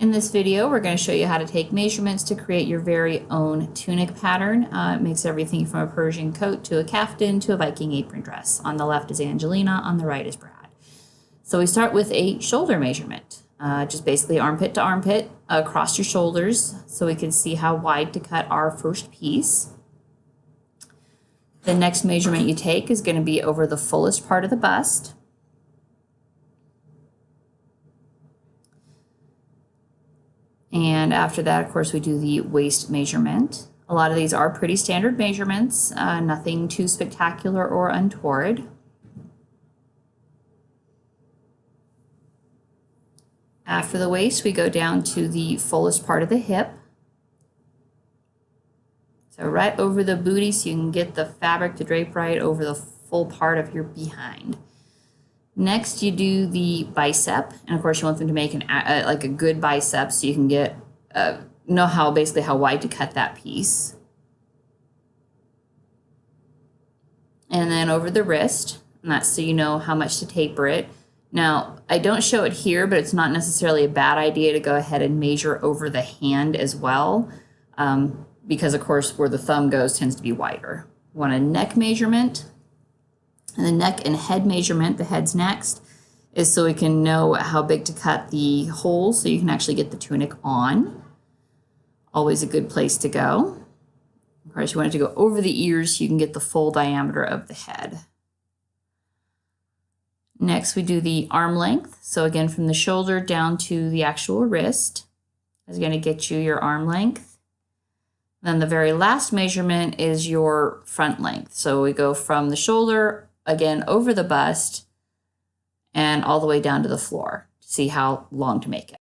In this video, we're going to show you how to take measurements to create your very own tunic pattern. It makes everything from a Persian coat to a kaftan to a Viking apron dress. On the left is Angelina, on the right is Brad. So we start with a shoulder measurement, just basically armpit to armpit across your shoulders so we can see how wide to cut our first piece. The next measurement you take is going to be over the fullest part of the bust. And after that, of course, we do the waist measurement. A lot of these are pretty standard measurements, nothing too spectacular or untoward. After the waist, we go down to the fullest part of the hip. So right over the booty so you can get the fabric to drape right over the full part of your behind. Next, you do the bicep, and of course you want them to make like a good bicep so you can get know how wide to cut that piece. And then over the wrist, and that's so you know how much to taper it. Now, I don't show it here, but it's not necessarily a bad idea to go ahead and measure over the hand as well, because of course where the thumb goes tends to be wider. You want a neck measurement. And the neck and head measurement, the head's next, is so we can know how big to cut the hole so you can actually get the tunic on. Always a good place to go. Of course, you want it to go over the ears so you can get the full diameter of the head. Next, we do the arm length. So again, from the shoulder down to the actual wrist is going to get you your arm length. Then the very last measurement is your front length. So we go from the shoulder again over the bust and all the way down to the floor to see how long to make it.